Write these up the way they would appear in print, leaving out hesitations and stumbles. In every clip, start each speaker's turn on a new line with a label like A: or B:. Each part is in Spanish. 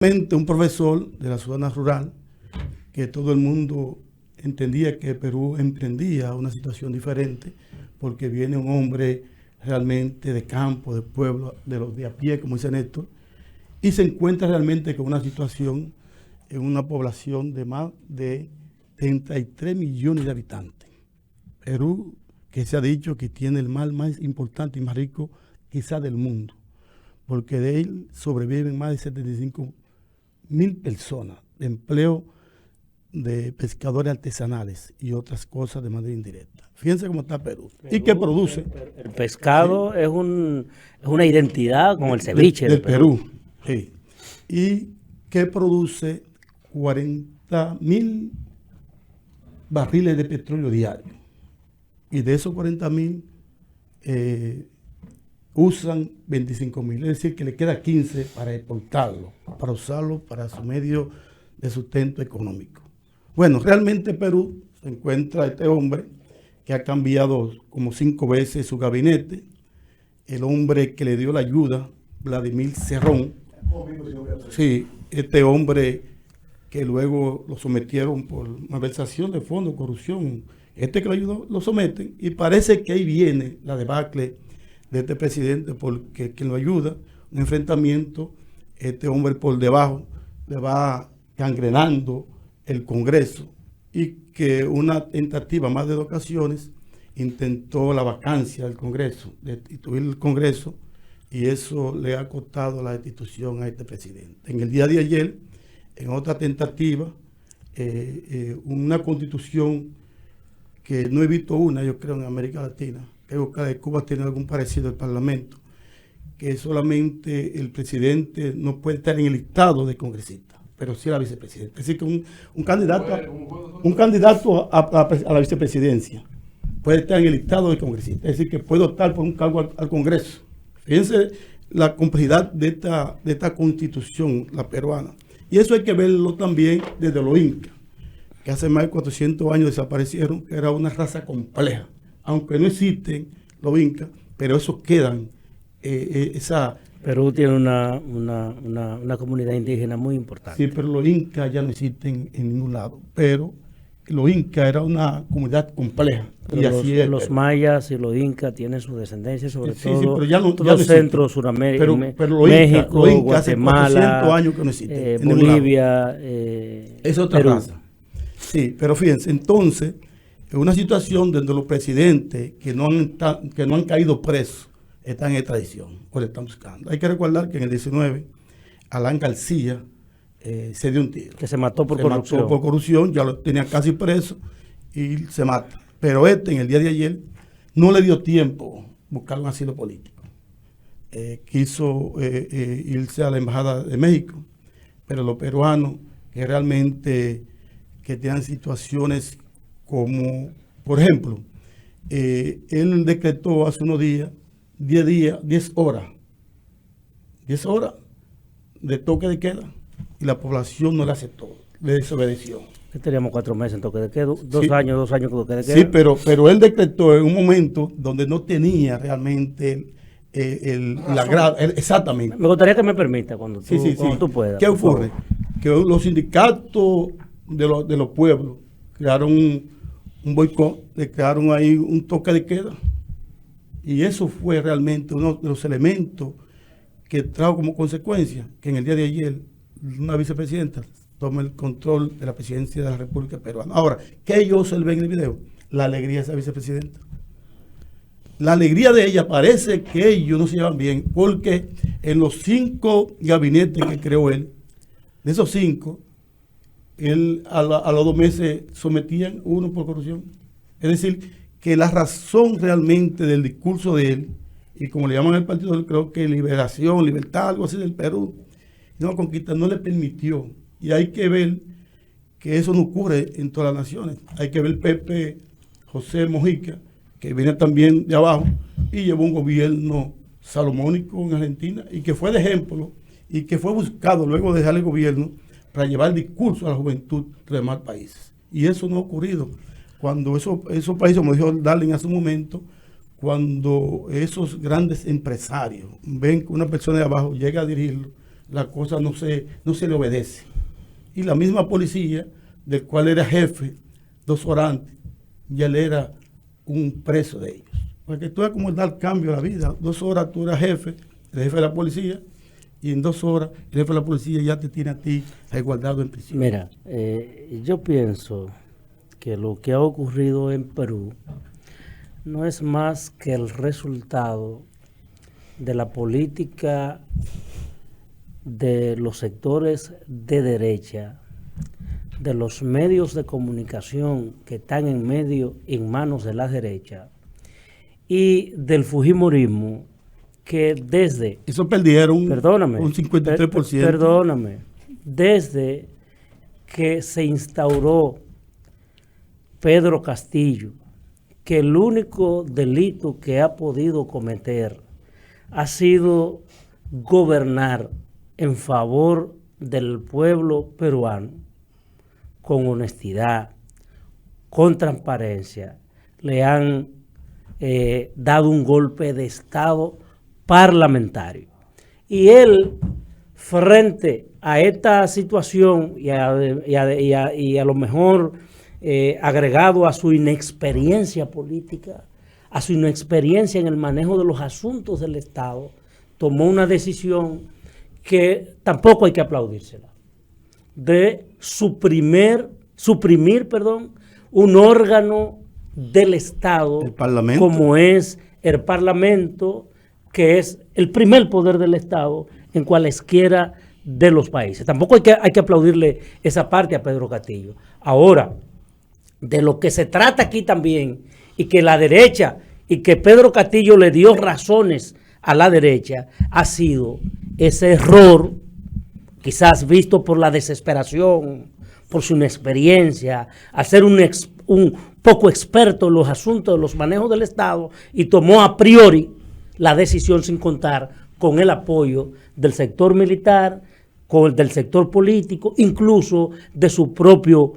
A: Un profesor de la zona rural, que todo el mundo entendía que Perú emprendía una situación diferente, porque viene un hombre realmente de campo, de pueblo, de los de a pie, como dice Néstor, y se encuentra realmente con una situación en una población de más de 33 millones de habitantes. Perú, que se ha dicho que tiene el mar más importante y más rico quizá del mundo, porque de él sobreviven más de 75.000 personas de empleo de pescadores artesanales y otras cosas de manera indirecta. Fíjense cómo está Perú. ¿Y qué produce?
B: El pescado es una identidad como el ceviche
A: del
B: de Perú.
A: Sí. ¿Y qué produce? 40.000 barriles de petróleo diarios. Y de esos 40.000 usan 25.000. Es decir, que le queda 15 para exportarlo, para usarlo para su medio de sustento económico. Bueno, realmente Perú se encuentra este hombre que ha cambiado como 5 veces su gabinete, el hombre que le dio la ayuda, Vladimir Cerrón. Sí, este hombre que luego lo sometieron por malversación de fondos, corrupción. Este que lo ayudó, lo someten y parece que ahí viene la debacle de este presidente, porque quien lo ayuda, un enfrentamiento, este hombre por debajo le va gangrenando el Congreso, y que una tentativa más de 2 ocasiones intentó la vacancia del Congreso, de destituir el Congreso, y eso le ha costado la destitución a este presidente. En el día de ayer, en otra tentativa, una constitución que no he visto una, yo creo, en América Latina, creo que Cuba tiene algún parecido al Parlamento, que solamente el presidente no puede estar en el listado de congresistas, pero sí la vicepresidenta. Es decir, que un candidato a la vicepresidencia puede estar en el listado de congresistas, es decir, que puede optar por un cargo al Congreso. Fíjense la complejidad de esta constitución, la peruana. Y eso hay que verlo también desde los incas, que hace más de 400 años desaparecieron, que era una raza compleja. Aunque no existen los incas, pero esos quedan.
B: Perú tiene una comunidad indígena muy importante.
A: Sí, pero los incas ya no existen en ningún lado. Pero los incas era una comunidad compleja.
B: Pero
A: y así
B: los mayas y los incas tienen su descendencia, sobre todo
A: pero ya no
B: Centro, Suramérica,
A: pero
B: México,
A: los incas
B: Guatemala,
A: hace 400 años que no existen,
B: Bolivia,
A: es otra
B: Perú.
A: raza. Sí, pero fíjense, entonces, en una situación donde los presidentes que no han caído presos están en extradición o le están buscando. Hay que recordar que en el 19, Alan García se dio un tiro.
B: Que se mató por corrupción.
A: Mató por corrupción, ya lo tenía casi preso y se mata. Pero en el día de ayer, no le dio tiempo buscar un asilo político. Quiso irse a la Embajada de México, pero los peruanos que realmente que tienen situaciones como, por ejemplo, él decretó hace unos días, 10 horas de toque de queda, y la población no le aceptó, le desobedeció.
B: Teníamos 4 meses en toque de queda,
A: Sí.
B: 2 años con toque de queda.
A: Sí, pero él decretó en un momento donde no tenía realmente exactamente.
B: Me gustaría que me permita cuando tú puedas.
A: ¿Qué ocurre? Que los sindicatos de los pueblos crearon un boicot, le crearon ahí un toque de queda, y eso fue realmente uno de los elementos que trajo como consecuencia que en el día de ayer una vicepresidenta tome el control de la presidencia de la República Peruana. Ahora, ¿qué yo observé en el video? La alegría de esa vicepresidenta. La alegría de ella, parece que ellos no se llevan bien, porque en los 5 gabinetes que creó él, de esos 5, él a los 2 meses sometían uno por corrupción. Es decir, que la razón realmente del discurso de él, y como le llaman al partido, creo que liberación, libertad, algo así del Perú, no conquista, no le permitió. Y hay que ver que eso no ocurre en todas las naciones. Hay que ver Pepe José Mojica, que viene también de abajo y llevó un gobierno salomónico en Argentina, y que fue de ejemplo, y que fue buscado luego de dejar el gobierno para llevar el discurso a la juventud de los demás países. Y eso no ha ocurrido. Cuando esos países, como dijo Darling hace un momento, cuando esos grandes empresarios ven que una persona de abajo llega a dirigirlo, la cosa no se le obedece. Y la misma policía, del cual era jefe 2 horas antes, ya él era un preso de ellos. Porque tú ves cómo da cambio a la vida. 2 horas tú eras jefe, el jefe de la policía, y en 2 horas el jefe de la policía ya te tiene a ti guardado en prisión.
B: Mira, yo pienso que lo que ha ocurrido en Perú no es más que el resultado de la política de los sectores de derecha, de los medios de comunicación que están en manos de la derecha y del fujimorismo, que desde...
A: Eso perdieron un
B: 53%. Perdóname. Desde que se instauró Pedro Castillo, que el único delito que ha podido cometer ha sido gobernar en favor del pueblo peruano, con honestidad, con transparencia, le han dado un golpe de Estado parlamentario. Y él, frente a esta situación y a lo mejor agregado a su inexperiencia política, a su inexperiencia en el manejo de los asuntos del Estado, tomó una decisión que tampoco hay que aplaudírsela, de suprimir un órgano del Estado,
A: el Parlamento,
B: como es el Parlamento, que es el primer poder del Estado en cualesquiera de los países. Tampoco hay que aplaudirle esa parte a Pedro Castillo. Ahora, de lo que se trata aquí también, y que la derecha, y que Pedro Castillo le dio razones a la derecha, ha sido ese error, quizás visto por la desesperación, por su inexperiencia, al ser un poco experto en los asuntos de los manejos del Estado, y tomó a priori la decisión sin contar con el apoyo del sector militar, del sector político, incluso de su propio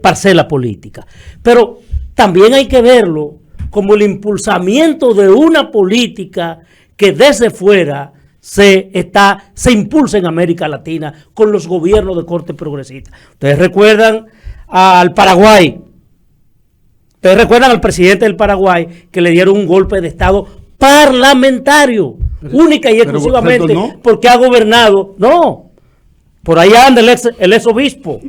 B: parcela política. Pero también hay que verlo como el impulsamiento de una política que desde fuera se impulsa en América Latina con los gobiernos de corte progresista. Ustedes recuerdan al Paraguay, ustedes recuerdan al presidente del Paraguay, que le dieron un golpe de Estado parlamentario, única y exclusivamente porque ha gobernado. No, por ahí anda el ex obispo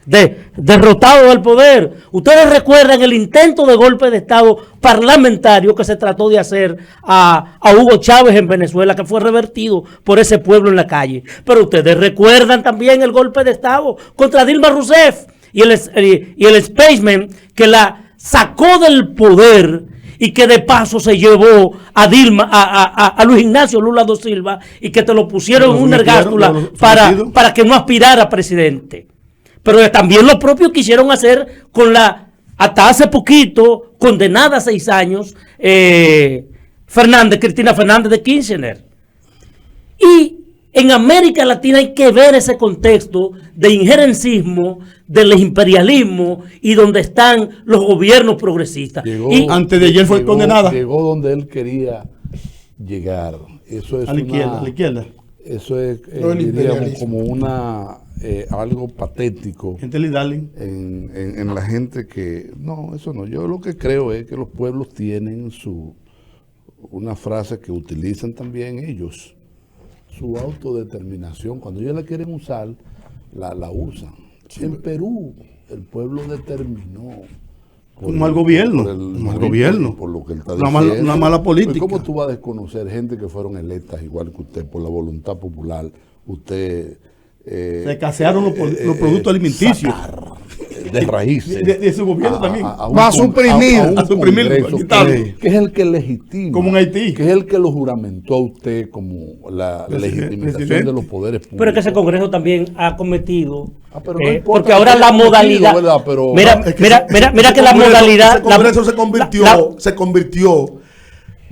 B: derrotado del poder. Ustedes recuerdan el intento de golpe de Estado parlamentario que se trató de hacer a Hugo Chávez en Venezuela, que fue revertido por ese pueblo en la calle. Pero ustedes recuerdan también el golpe de Estado contra Dilma Rousseff y el Spaceman, que la sacó del poder y que de paso se llevó a Luis Ignacio Lula da Silva, y que te lo pusieron en una ergástula para que no aspirara a presidente. Pero también lo propio quisieron hacer con hasta hace poquito, condenada a 6 años, Cristina Fernández de Kirchner. Y en América Latina hay que ver ese contexto de injerencismo, del imperialismo, y donde están los gobiernos progresistas.
A: Antes de ayer fue condenada.
C: Llegó donde él quería llegar. Eso es
A: a la izquierda.
C: Eso es, diríamos, como algo patético en la gente que... No, eso no. Yo lo que creo es que los pueblos tienen una frase que utilizan también ellos, su autodeterminación. Cuando ellos la quieren usar, la usan. Sí. En Perú, el pueblo determinó.
A: Como al gobierno.
C: Por lo que él está diciendo.
A: Una mala política.
C: ¿Cómo tú vas a desconocer gente que fueron electas igual que usted por la voluntad popular? Usted...
A: se casearon los productos alimenticios.
C: De raíces.
A: De su gobierno también.
C: Va a suprimir. Que es el que legitima.
A: Como en Haití.
C: Que es el que lo juramentó a usted como la legitimación de los poderes públicos.
B: Pero es que ese Congreso también ha cometido.
C: Pero no importa,
B: porque ahora la modalidad.
C: Pero,
B: mira que la modalidad.
D: Ese Congreso se convirtió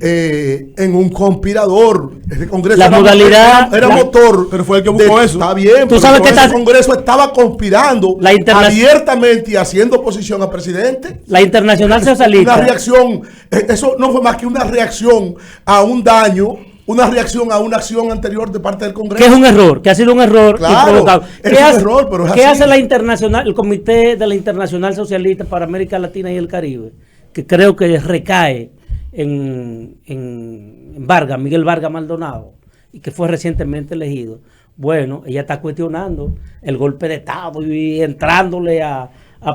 D: en un conspirador. Ese Congreso era motor.
A: Pero fue el que buscó eso.
D: Está bien.
B: Tú sabes que
D: ese Congreso estaba conspirando abiertamente y haciendo oposición al presidente.
B: La Internacional Socialista.
D: Una reacción. Eso no fue más que una reacción a un daño una reacción a una acción anterior de parte del Congreso.
B: Que es un error, que ha sido un error.
D: Claro, es un error, pero es
B: ¿qué
D: así.
B: hace el Comité de la Internacional Socialista para América Latina y el Caribe? Que creo que recae en Vargas, Miguel Vargas Maldonado, y que fue recientemente elegido. Bueno, ella está cuestionando el golpe de Estado y entrándole a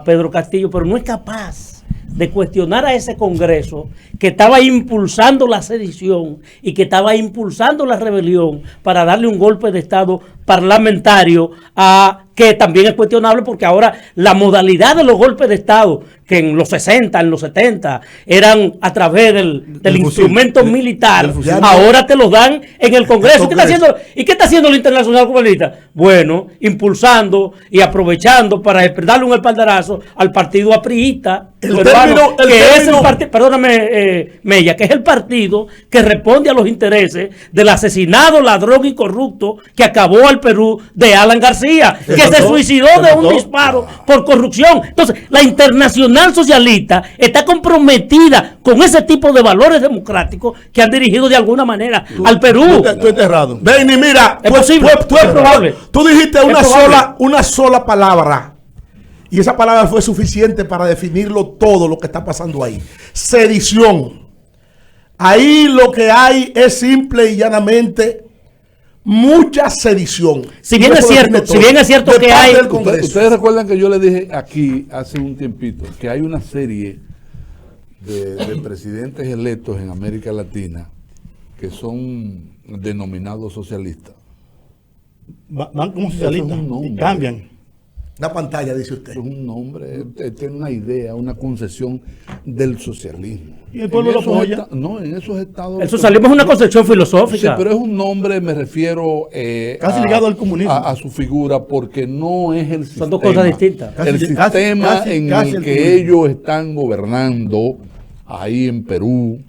B: Pedro Castillo, pero no es capaz de cuestionar a ese Congreso que estaba impulsando la sedición y que estaba impulsando la rebelión para darle un golpe de Estado parlamentario, que también es cuestionable porque ahora la modalidad de los golpes de Estado, que en los 60, en los 70, eran a través del instrumento militar, ahora te los dan en el Congreso. ¿Y qué está haciendo la Internacional Comunista? Bueno, impulsando y aprovechando para darle un espaldarazo al partido apriista, perdóname, Mella, que es el partido que responde a los intereses del asesinado, ladrón y corrupto que acabó al Perú de Alan García, que se suicidó de un disparo por corrupción. Entonces, la Internacional Socialista está comprometida con ese tipo de valores democráticos que han dirigido de alguna manera al Perú.
D: Tú enterrado. Benny, mira,
B: es posible.
D: Tú es probable. Tú dijiste una sola palabra. Y esa palabra fue suficiente para definirlo todo lo que está pasando ahí. Sedición. Ahí lo que hay es simple y llanamente mucha sedición.
B: Si bien es cierto que hay...
C: Ustedes recuerdan que yo le dije aquí hace un tiempito que hay una serie de presidentes electos en América Latina que son denominados socialistas.
A: Van como socialistas y cambian.
D: La pantalla, dice usted.
C: Es un nombre, tiene una idea, una concesión del socialismo.
A: ¿Y el pueblo lo apoya?
C: No, en esos estados...
B: El socialismo es una concepción filosófica.
C: Sí, pero es un nombre, me refiero...
A: casi ligado al comunismo.
C: A su figura, porque no es el sistema.
B: Son dos cosas distintas.
C: El sistema en el que ellos están gobernando, ahí en Perú,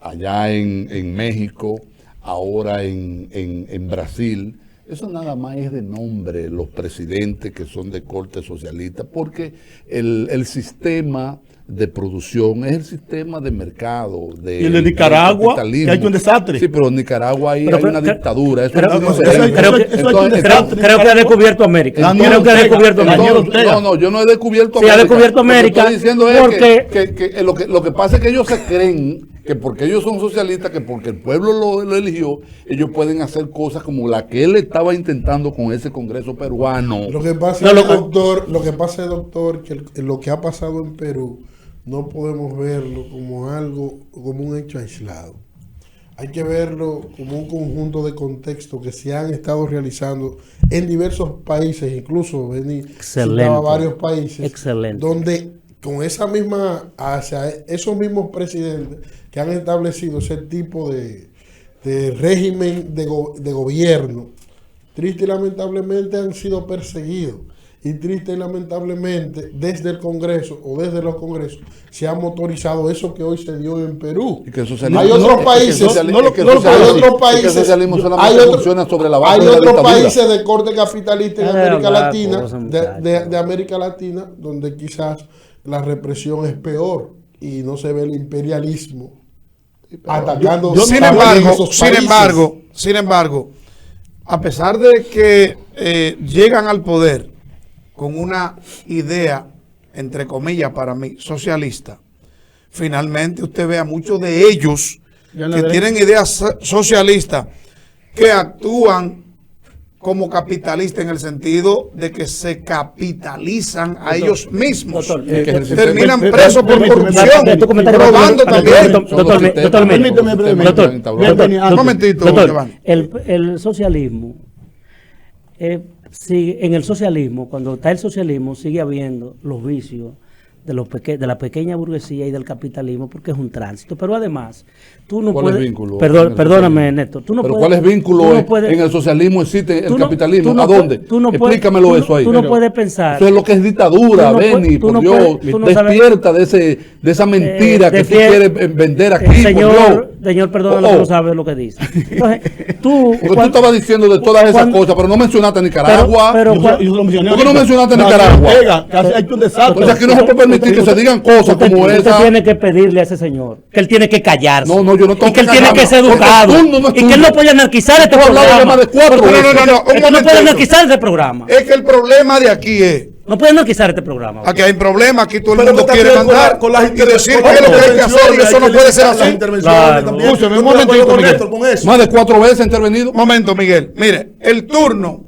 C: allá en México, ahora en Brasil... Eso nada más es de nombre, los presidentes que son de corte socialista, porque el sistema de producción es el sistema de mercado.
A: Y el de Nicaragua, que hay un desastre.
C: Sí, pero en Nicaragua hay una dictadura.
B: Creo que ha descubierto América.
C: No, yo no he descubierto América.
B: Sí, ha descubierto América.
C: Lo que estoy diciendo es que lo que pasa es que ellos se creen que porque ellos son socialistas, que porque el pueblo lo eligió, ellos pueden hacer cosas como la que él estaba intentando con ese Congreso peruano.
D: Lo que pasa, doctor, que lo que ha pasado en Perú no podemos verlo como como un hecho aislado. Hay que verlo como un conjunto de contextos que se han estado realizando en diversos países, incluso varios países, donde con esa misma, hacia esos mismos presidentes que han establecido ese tipo de régimen de gobierno, triste y lamentablemente han sido perseguidos. Y triste y lamentablemente desde el Congreso o desde los Congresos se ha motorizado eso que hoy se dio en Perú.
C: Y que
D: hay otros países, hay otros países de corte capitalista en América Latina, de América Latina, donde quizás la represión es peor y no se ve el imperialismo atacando.
E: Sin embargo, a pesar de que llegan al poder con una idea, entre comillas para mí, socialista, finalmente usted ve a muchos de ellos que tienen ideas socialistas que actúan como capitalistas en el sentido de que se capitalizan a ellos mismos. Terminan presos por corrupción, robando también.
B: Un momentito. El socialismo... en el socialismo, cuando está el socialismo, sigue habiendo los vicios de la pequeña burguesía y del capitalismo, porque es un tránsito. Pero además, tú no puedes...
C: Vínculo
B: perdóname, Néstor.
C: ¿Cuál es vínculo en el socialismo? ¿Existe el capitalismo? ¿A dónde? Explícamelo eso ahí.
B: Tú no puedes pensar...
C: Eso es lo que es dictadura, Benny, por Dios. Despierta de esa mentira que tú quieres vender aquí,
B: señor, Señor, perdóname, que no sabe lo que dice. Entonces, tú
C: estabas diciendo de todas esas cosas, pero no mencionaste a Nicaragua. ¿Por qué no mencionaste a Nicaragua?
A: Hay un desastre.
C: O sea, que no se puede permitir que se digan cosas como esa.
B: Usted tiene que pedirle a ese señor que él tiene que callarse.
C: No, yo no tengo
B: y que él tiene que ser educado. Y que él no puede anarquizar este programa.
E: No
B: puede anarquizar este programa.
E: Es que el problema de aquí es...
B: No pueden anarquizar este programa.
E: Aquí hay un problema, aquí todo el mundo quiere mandar
D: con las
E: y decir qué es lo que hay que hacer y eso no puede ser así.
C: Un momentito, Miguel. Más de 4 veces ha intervenido.
E: Momento, Miguel. Mire, el turno,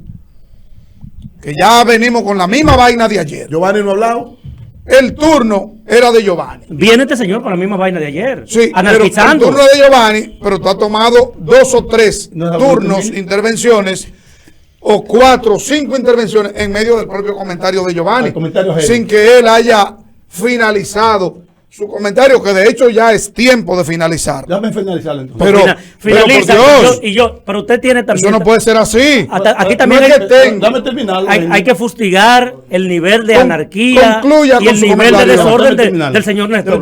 E: que ya venimos con la misma vaina de ayer.
D: Giovanni no ha hablado.
E: El turno era de Giovanni.
B: Viene este señor con la misma vaina de ayer.
E: Sí,
B: anarquizando.
E: Pero el turno de Giovanni, pero tú has tomado 2 o 3 turnos, intervenciones, o 4 o 5 intervenciones en medio del propio comentario de Giovanni, sin que él haya finalizado su comentario, que de hecho ya es tiempo de finalizar.
A: Déjame finalizarlo entonces.
E: Pero
B: finaliza. Pero usted tiene también...
E: Eso no puede ser así.
B: Aquí también
A: déjame terminar.
B: Hay que fustigar el nivel de anarquía y el nivel de desorden del señor Néstor.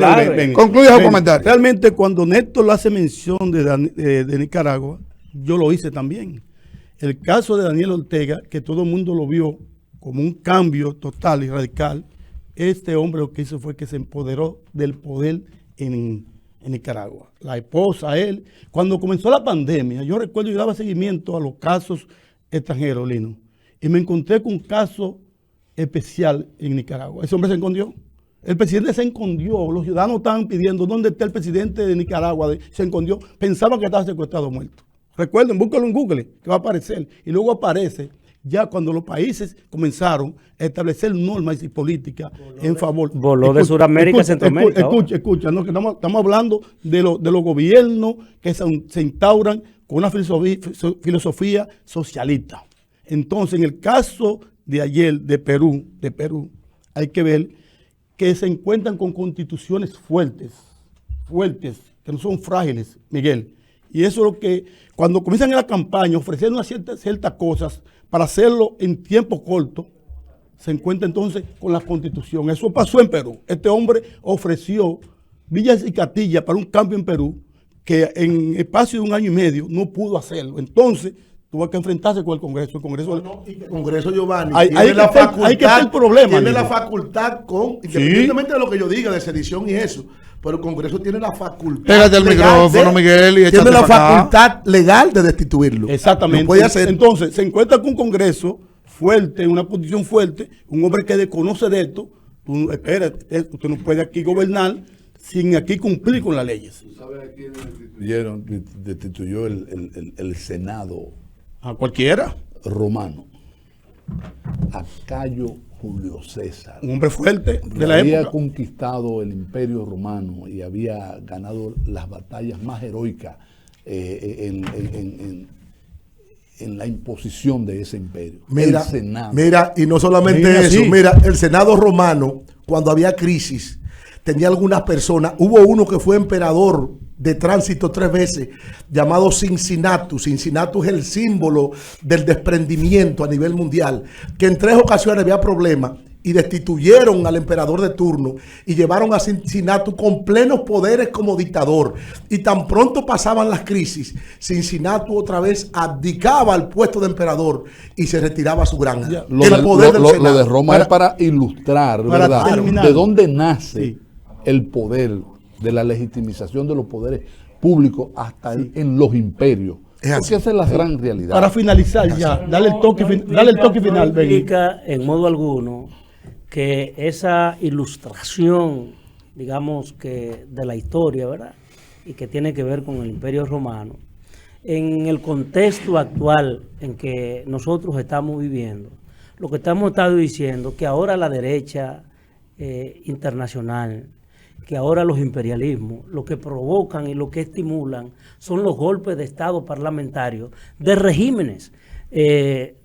E: Concluya su comentario.
A: Realmente cuando Néstor hace mención de Nicaragua, yo lo hice también. El caso de Daniel Ortega, que todo el mundo lo vio como un cambio total y radical, este hombre lo que hizo fue que se empoderó del poder en Nicaragua. La esposa, él. Cuando comenzó la pandemia, yo recuerdo yo daba seguimiento a los casos extranjeros, Lino, y me encontré con un caso especial en Nicaragua. Ese hombre se escondió. El presidente se escondió. Los ciudadanos estaban pidiendo dónde está el presidente de Nicaragua. Se escondió. Pensaban que estaba secuestrado o muerto. Recuerden, búscalo en Google, que va a aparecer. Y luego aparece ya cuando los países comenzaron a establecer normas y políticas en favor.
B: Voló de Sudamérica a Centroamérica.
A: Escucha, no, que estamos hablando de los gobiernos que se instauran con una filosofía socialista. Entonces, en el caso de ayer de Perú, hay que ver que se encuentran con constituciones fuertes, que no son frágiles, Miguel. Y eso es lo que, cuando comienzan en la campaña, ofreciendo ciertas cosas para hacerlo en tiempo corto, se encuentra entonces con la Constitución. Eso pasó en Perú. Este hombre ofreció villas y castillas para un cambio en Perú que en espacio de 1 año y medio no pudo hacerlo. Entonces, tuvo que enfrentarse con el Congreso.
D: El Congreso, Giovanni,
A: tiene la
D: facultad, independientemente de lo que yo diga, de sedición y eso, pero el Congreso tiene la facultad.
E: Pégate el micrófono, Miguel, y
D: tiene la facultad legal de destituirlo.
A: Exactamente.
D: Puede hacer.
A: Entonces, se encuentra con un Congreso fuerte, una posición fuerte, un hombre que desconoce de esto. Usted no puede aquí gobernar sin aquí cumplir con las leyes.
C: ¿Tú sabes a quién destituyó el Senado?
A: A cualquiera.
C: Romano. A Cayo Julio César.
A: Un hombre fuerte de la
C: había
A: época.
C: Conquistado el Imperio Romano y había ganado las batallas más heroicas en la imposición de ese imperio.
D: El Senado. Mira, y no solamente eso, mira, el Senado romano, cuando había crisis, tenía algunas personas, hubo uno que fue emperador de tránsito 3 veces, llamado Cincinnatus. Cincinnatus es el símbolo del desprendimiento a nivel mundial, que en 3 ocasiones había problemas y destituyeron al emperador de turno y llevaron a Cincinnatus con plenos poderes como dictador. Y tan pronto pasaban las crisis, Cincinnatus otra vez abdicaba al puesto de emperador y se retiraba a su granja.
C: Lo de Roma es para ilustrar, ¿verdad? ¿De dónde nace el poder de la legitimización de los poderes públicos hasta en los imperios? Porque esa es la gran realidad.
A: Para finalizar ya, dale el toque final.
B: No implica en modo alguno que esa ilustración, digamos, que de la historia, ¿verdad? Y que tiene que ver con el Imperio Romano, en el contexto actual en que nosotros estamos viviendo, lo que estamos diciendo que ahora la derecha internacional, que ahora los imperialismos, lo que provocan y lo que estimulan son los golpes de Estado parlamentarios de regímenes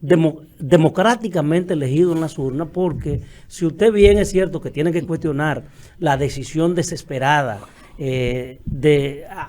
B: democráticamente elegidos en las urnas, porque si usted bien es cierto que tiene que cuestionar la decisión desesperada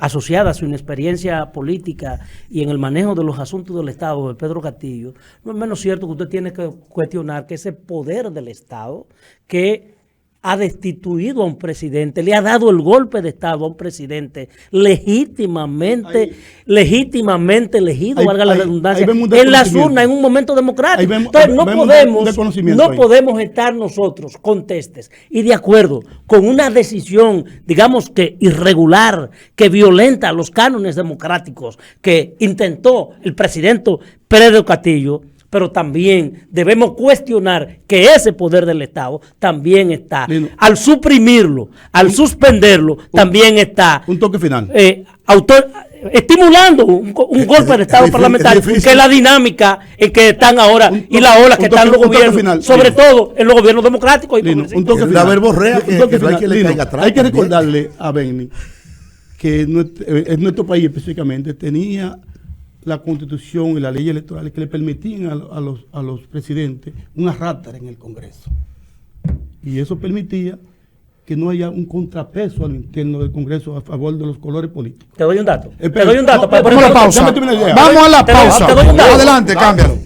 B: asociada a su inexperiencia política y en el manejo de los asuntos del Estado de Pedro Castillo, no es menos cierto que usted tiene que cuestionar que ese poder del Estado que ha destituido a un presidente, le ha dado el golpe de Estado a un presidente legítimamente elegido, valga la redundancia, en las urnas, en un momento democrático. Entonces no podemos estar nosotros contestes y de acuerdo con una decisión, digamos que irregular, que violenta los cánones democráticos que intentó el presidente Pedro Castillo, pero también debemos cuestionar que ese poder del Estado también está, al suprimirlo, al suspenderlo, también está
A: un toque final,
B: estimulando un golpe de Estado parlamentario, que es la dinámica en que están ahora y la ola que están los gobiernos, sobre todo en los gobiernos democráticos.
A: Un toque final. Hay que recordarle a Benny que en nuestro país específicamente tenía la Constitución y las leyes electorales que le permitían a los presidentes una rátara en el Congreso. Y eso permitía que no haya un contrapeso al interno del Congreso a favor de los colores políticos.
B: Te doy un dato.
E: Vamos a la pausa. Adelante, cámbialo.